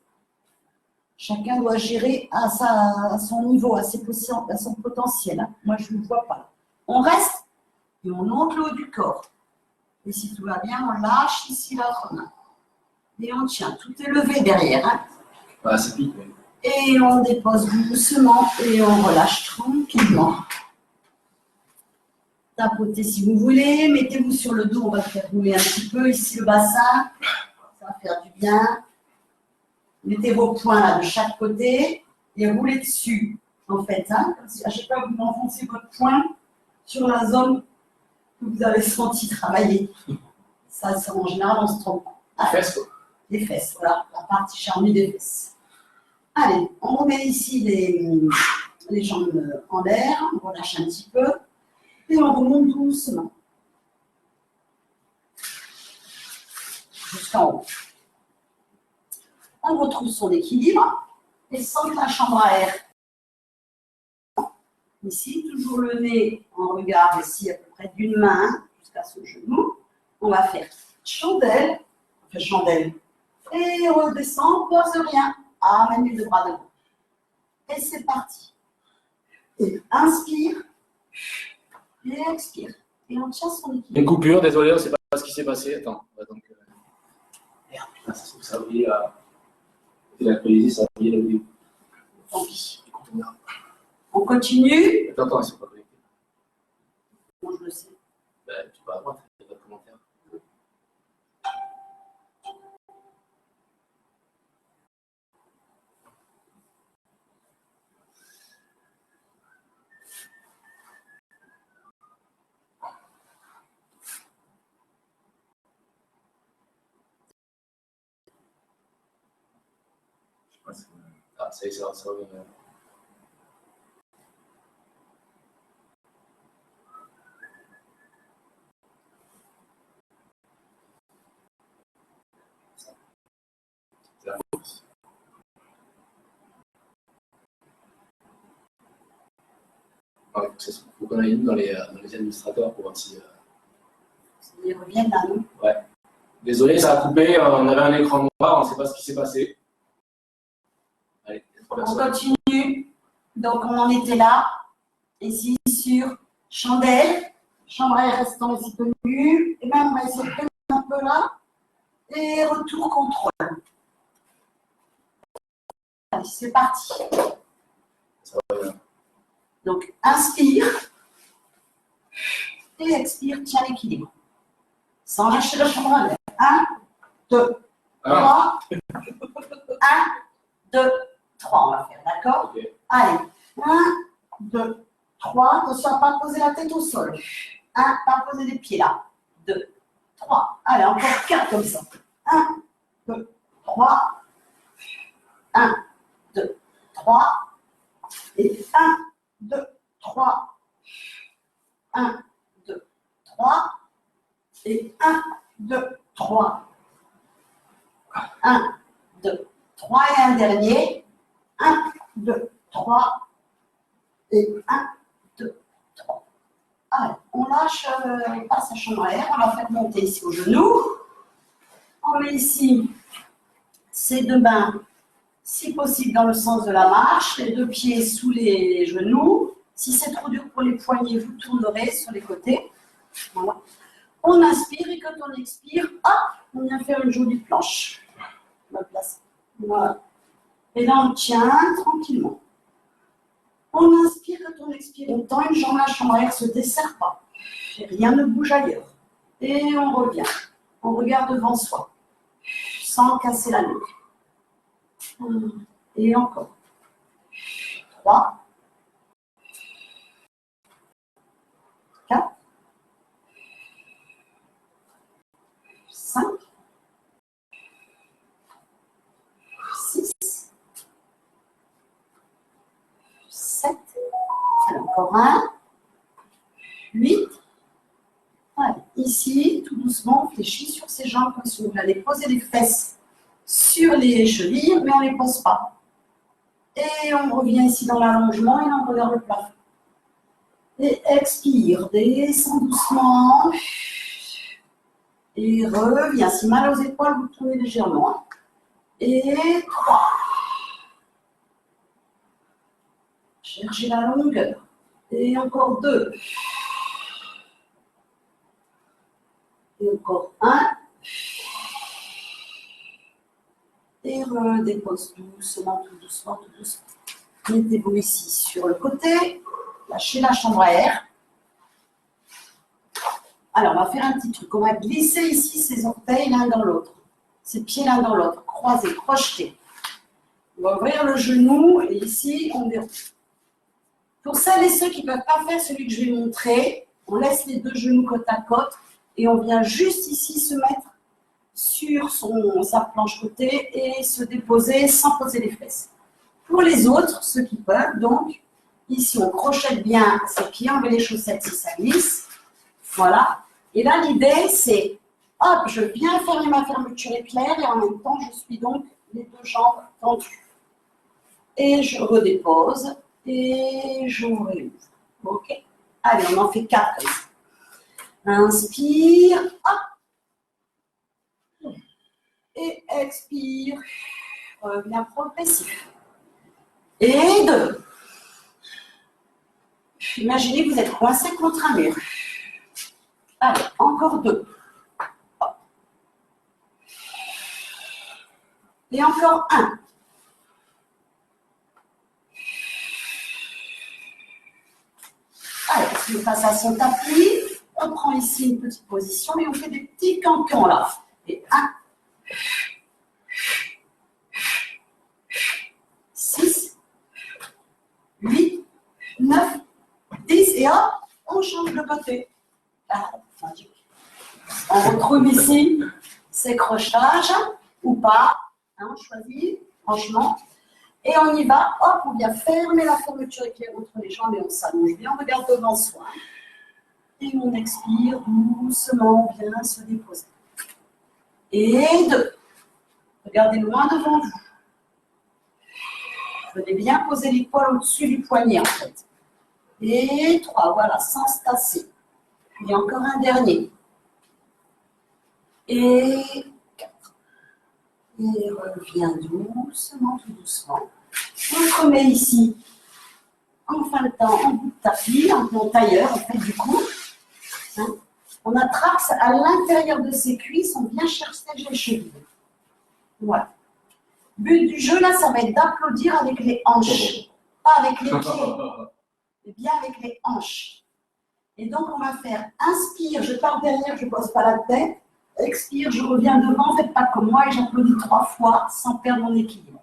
chacun doit gérer à son niveau, à son potentiel. Hein. Moi, je ne le vois pas. On reste et on monte le haut du corps. Et si tout va bien, on lâche ici l'autre main. Et on tient, tout est levé derrière. Hein. Ah, c'est pique, oui. Et on dépose doucement et on relâche tranquillement. Tapotez si vous voulez, mettez-vous sur le dos, on va faire rouler un petit peu ici le bassin, ça va faire du bien. Mettez vos poings là de chaque côté et roulez dessus, en fait. Hein, comme si à chaque fois vous enfoncez votre poing sur la zone que vous avez senti travailler. Ça, en général, on se trompe. Les fesses, quoi. Les fesses, voilà, la partie charnue des fesses. Allez, on remet ici les jambes en l'air, on relâche un petit peu et on remonte doucement jusqu'en haut. On retrouve son équilibre et sent la chambre à air. Ici, toujours le nez en regard ici à peu près d'une main jusqu'à ce genou. On va faire chandelle, et on redescend, pose rien. Amène les deux bras devant. Et c'est parti. Et inspire, et expire. Et on tient son équilibre. Une coupure, désolé, on ne sait pas ce qui s'est passé. Attends, donc. Merde, putain, ça se trouve, ça a oublié la. La poésie, ça a oublié la vidéo. Tant pis. On continue. Attends, ils sont pas connectés. Bon, je le sais. Ben, tu vas à droite, il n'y a pas de commentaire. Ah, ça y est, ça revient. C'est la course. Il faut qu'on aille dans les administrateurs pour voir si. Ils reviennent à nous. Ouais. Désolé, ça a coupé. On avait un écran noir, on ne sait pas ce qui s'est passé. Allez, il y a 3 On personnes. continue. Donc, on en était là. Ici, sur chandelle. Chambre à air restant ici tenue. Et même, on va essayer de tenir un peu là. Et retour contrôle. Allez, c'est parti. Ça va bien. Donc, inspire. Et expire, tiens l'équilibre. Sans lâcher la chambre à l'air. 1, 2, 3. 1, 2, 3, on va faire, d'accord? Okay. Allez, 1, 2, 3. Attention à ne pas poser la tête au sol. 1, pas poser les pieds là. 2, 3. Allez, encore 4 comme ça. 1, 2, 3. 1, 2, 3. Et 1, 2, 3. 1, 2, 3. Et 1, 2, 3. 1, 2, 3. Et un dernier. 1, 2, 3. Et 1, 2, 3. Allez, on lâche, on passe à chambre à air. On va faire monter ici au genou. On met ici ses deux mains, si possible, dans le sens de la marche. Les deux pieds sous les genoux. Si c'est trop dur pour les poignets, vous tournerez sur les côtés. Voilà. On inspire et quand on expire, hop, on vient faire une jolie planche. On va placer. Voilà. Et là, on tient tranquillement. On inspire quand on expire. On tend une jambe, la chambre à air ne se desserre pas. Et rien ne bouge ailleurs. Et on revient. On regarde devant soi. Sans casser la nuque. Et encore. 3. 4. 5. 6. 7. Encore 1. 8. Allez, ici, tout doucement, on fléchit sur ses jambes comme si vous allez poser les fesses sur les chevilles, mais on ne les pose pas. Et on revient ici dans l'allongement et là, on regarde le plafond. Et expire, descend doucement. Et reviens. Si mal aux épaules, vous tournez légèrement. Et 3. Cherchez la longueur. Et encore 2. Et encore 1. Et redépose doucement, tout doucement, tout doucement. Mettez-vous ici sur le côté. Lâchez la chambre à air. Alors, on va faire un petit truc. On va glisser ici ses orteils l'un dans l'autre. Ses pieds l'un dans l'autre. Croisés, crochetés. On va ouvrir le genou et ici, on déroule. Pour celles et ceux qui ne peuvent pas faire celui que je vais montrer, on laisse les 2 genoux côte à côte et on vient juste ici se mettre sur sa planche côté et se déposer sans poser les fesses. Pour les autres, ceux qui peuvent, donc, ici on crochette bien ses pieds, on met les chaussettes si ça glisse. Voilà. Et là, l'idée, c'est, hop, je viens fermer ma fermeture éclair et en même temps, je suis donc les 2 jambes tendues. Et je redépose et je réouvre. OK. Allez, on en fait 4 comme ça. Inspire, hop. Et expire. Reviens progressif. Et 2. Imaginez que vous êtes coincé contre un mur. Allez, encore 2. Hop. Et encore 1. Allez, si on passe à son tapis, on prend ici une petite position et on fait des petits cancans là. Et 1, 6, 8, 9, 10 et hop, on change de côté. Ah, magique. On retrouve ici ces crochetages ou pas, hein, on choisit, franchement. Et on y va, hop, on vient fermer la fermeture éclair entre les jambes et on s'allonge bien, on regarde devant soi. Et on expire doucement, bien se déposer. Et 2. Regardez loin devant vous. Venez bien poser l'épaule au-dessus du poignet en fait. Et 3, voilà, sans se tasser. Puis encore un dernier. Et 4. Et reviens doucement, tout doucement. On se remet ici, en fin de temps, en bout de tapis, en tailleur, en fait, du coup. Hein, on attrape à l'intérieur de ses cuisses, on vient chercher les chevilles. Voilà. Le but du jeu, là, ça va être d'applaudir avec les hanches. Pas avec les pieds, mais bien avec les hanches. Et donc, on va faire inspire, je pars derrière, je ne pose pas la tête. Expire, je reviens devant, faites pas comme moi et j'applaudis 3 fois sans perdre mon équilibre.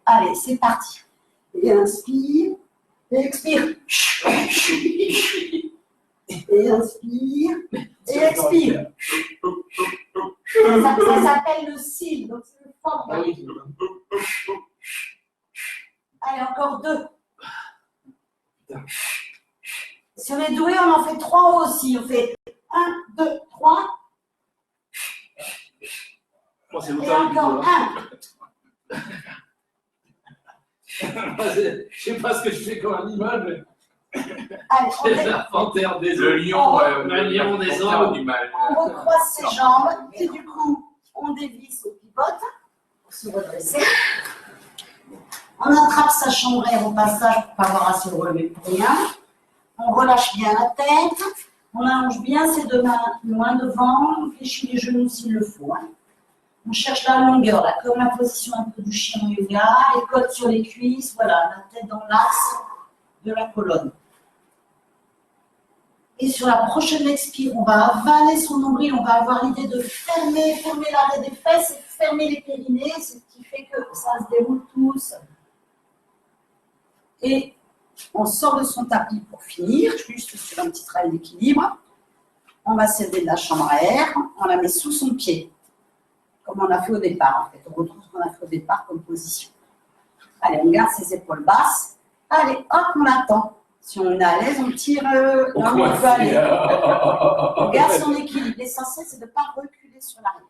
Allez, c'est parti. Et inspire, et expire. Et inspire, et expire. Ça s'appelle le cil, donc c'est le fort. Allez, encore 2. Si on est doué, on en fait 3 aussi. On fait 1, 2, 3. Oh, c'est et encore 1. Je sais pas ce que je fais comme animal, mais. Allez, C'est la panthère des Le lion, le lion des eaux. On recroise ses jambes et du coup, on dévisse au pivote pour se redresser. On attrape sa chambre air au passage pour ne pas avoir à se relever pour rien. On relâche bien la tête. On allonge bien ses 2 mains loin devant. On fléchit les genoux s'il le faut. Hein. On cherche la longueur, là, comme la position un peu du chien yoga. Les côtes sur les cuisses. Voilà, la tête dans l'axe de la colonne. Et sur la prochaine expire, on va avaler son nombril, on va avoir l'idée de fermer l'arrêt des fesses et fermer les périnées, ce qui fait que ça se déroule tout seul. Et on sort de son tapis pour finir, juste sur un petit travail d'équilibre. On va s'aider de la chambre à air, on la met sous son pied, comme on a fait au départ en fait. On retrouve ce qu'on a fait au départ comme position. Allez, on garde ses épaules basses. Allez, hop, on attend. Si on est à l'aise, on tire là où on peut aller. On garde son équilibre. L'essentiel, c'est de ne pas reculer sur l'arrière.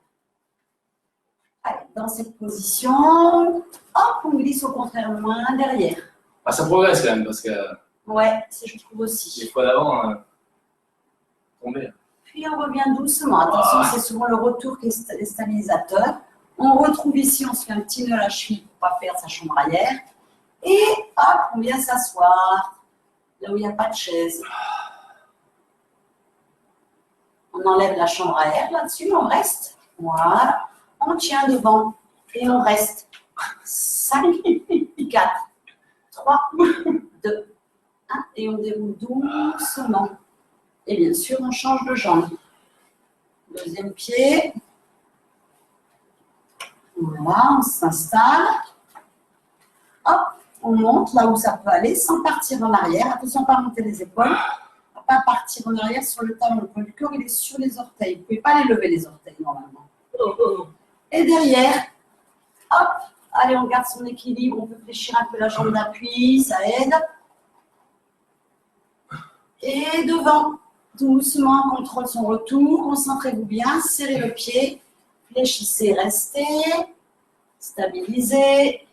Allez, dans cette position, hop, on glisse. glisse au contraire moins derrière. Ah, ça progresse quand même, parce que Ouais, je trouve les aussi. fois d'avant, tombé. Puis on revient doucement. Attention, c'est souvent le retour qui est stabilisateur. On retrouve ici, on se fait un petit nœud à la cheville pour ne pas perdre sa chambre arrière. Et hop, on vient s'asseoir là où il n'y a pas de chaise. On enlève la chambre à air là-dessus, on reste. Voilà. On tient devant et on reste. 5, 4, 3, 2, 1. Et on déroule doucement. Et bien sûr, on change de jambe. Deuxième pied. Voilà, on s'installe. Hop, on monte là où ça peut aller sans partir en arrière. Attention à ne pas monter les épaules. À ne pas partir en arrière sur le talon. Le poids du corps, il est sur les orteils. Vous ne pouvez pas les lever, les orteils, normalement. Et derrière, hop, allez, on garde son équilibre. On peut fléchir un peu la jambe d'appui, ça aide. Et devant, doucement, on contrôle son retour. Concentrez-vous bien, serrez le pied. Fléchissez, restez. Stabilisez.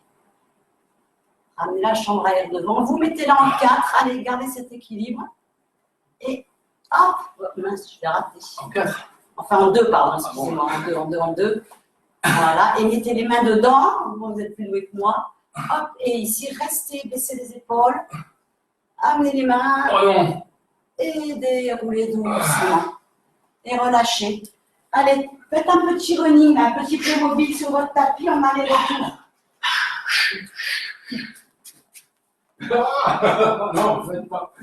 Ramenez la chambre à air devant vous. Mettez-la en 4. Allez, gardez cet équilibre. Et hop, oh, mince, je l'ai raté. En 4. Enfin, en 2, pardon, excusez-moi. En 2. Voilà. Et mettez les mains dedans. Vous êtes plus doué que moi. Hop, et ici, restez, baissez les épaules. Amenez les mains. Oh non. Et déroulez doucement. Et relâchez. Allez, faites un petit running, un petit peu mobile sur votre tapis en aller-retour. Non, faites pas.